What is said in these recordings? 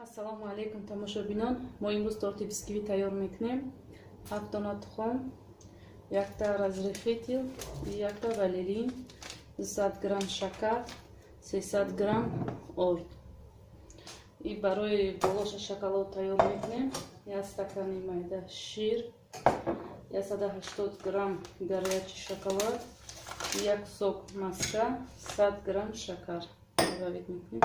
Ассалому алейкум тамошобинон. Мо имрӯз торти бисквит тайёр мекунем. 7 дона тухм, 1 та разрыхитель, 1 та ванилин, 200 грамм шакар, 300 грамм орд. И барои болоша шоколад тайёр мекунем. 1 стакани майда шир, 180 грамм горячий шоколад, 1 сок маска, 100 грамм шакар. Добавить мекунем.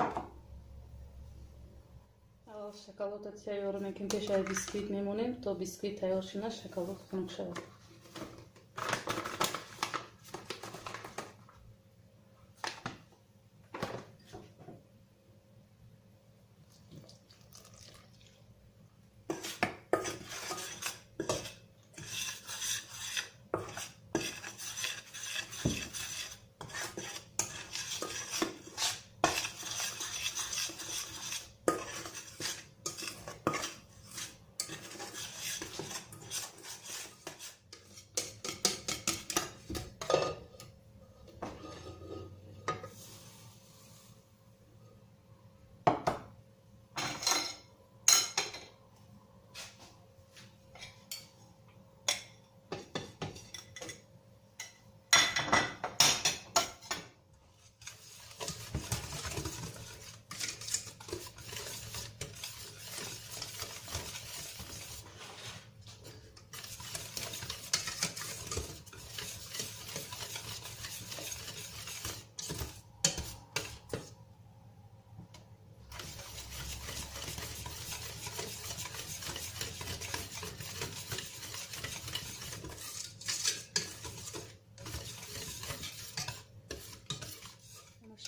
Шоколадро тайёр мекунем, пеш аз бисквит мемонем, то бисквит тайёр шуда шоколад хунук шавад.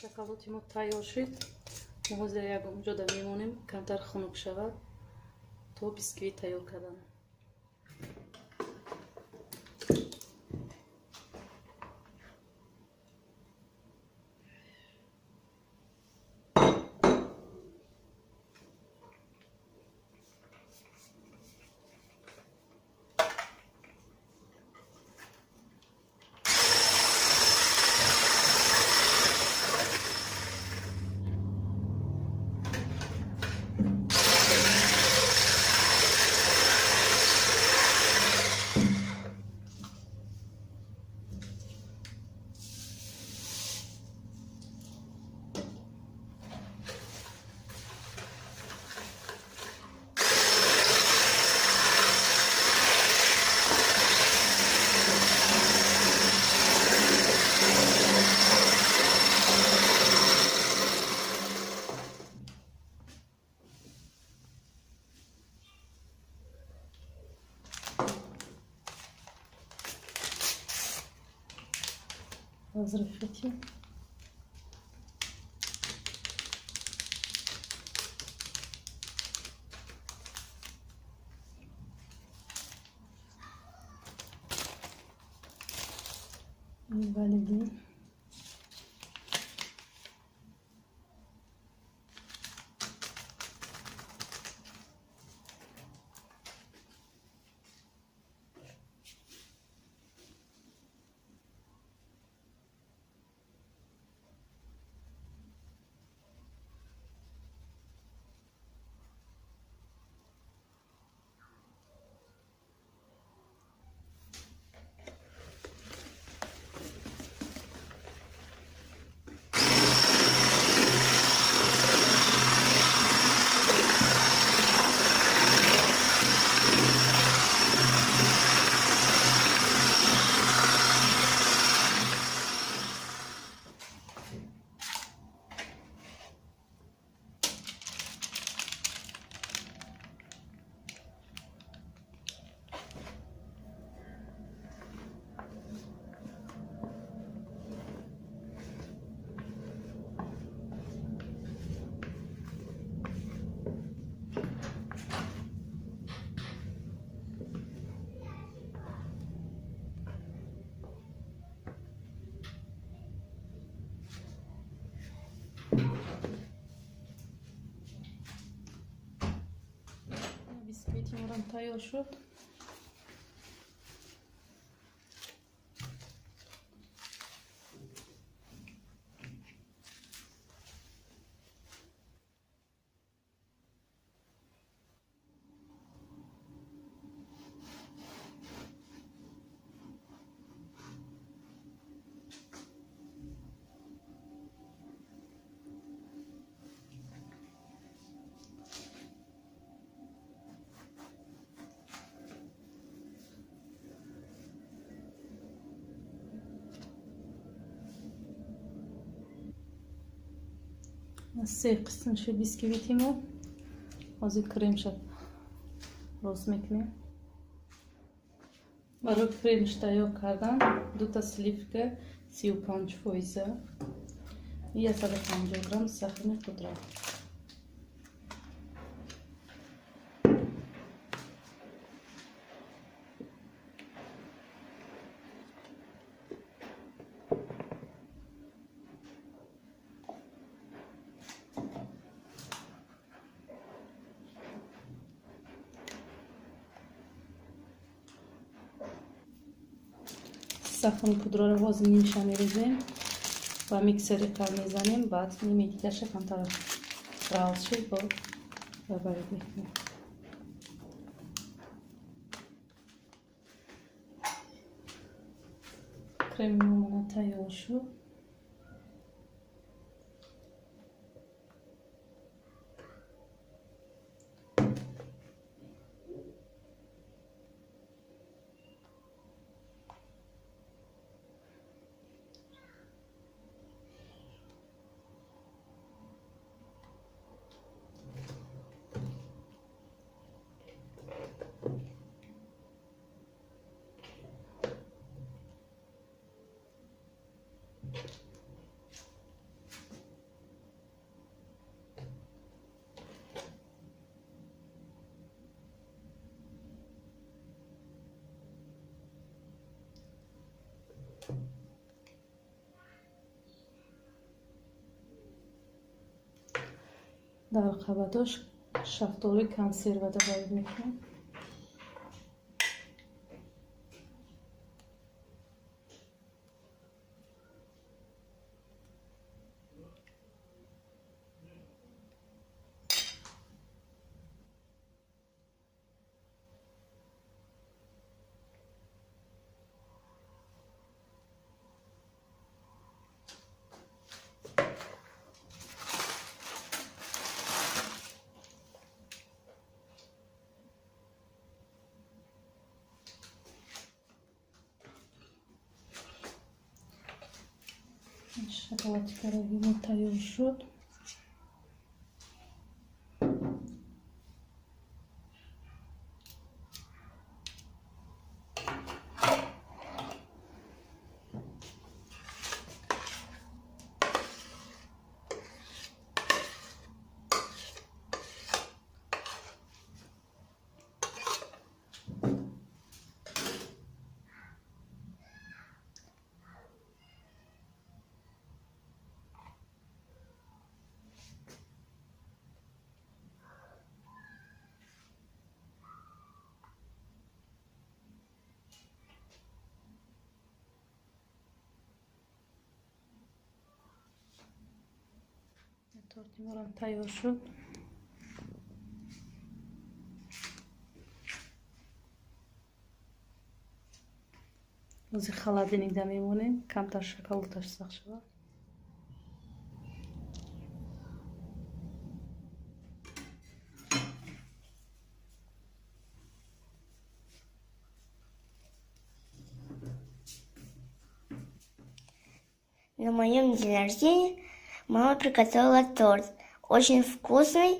Шоколади мо тайёр шуд. Мо ҳозир ягон ҷода мемонем камтар хунук шавад то бисквит тайёр карданам. Разрыхитель. Ванилин. Бисквитимон тайёр шуд. سه قسمش بیسکویتیمو از این کریمش روز میکنیم. برای کریمش تیار کردم 2 سلیفک 35%، 150 گرم سخن پودر. سخن پودر رو باز نیمش میریزیم و میکسر کار میزنیم. بعد نیمی دیگه کم طرف راوز شد با ببرید میکنیم. کریم نمونه تیار شد. در قبادش شفتالو کنسرو وارد میکنم. شکلات کردیم تیار شد. تورتیمون تیار شد. از خالدینگ میمونیم کمتر شکلاتش سخت شد. На моем день рождения мама приготовила торт. Очень вкусный.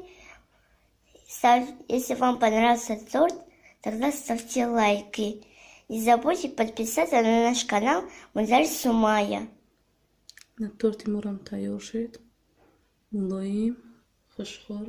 Если вам понравился торт, тогда ставьте лайки. Не забудьте подписаться на наш канал Мунзаль Сумая. торти мурам тайёр шуд. Мулоим, хушхор.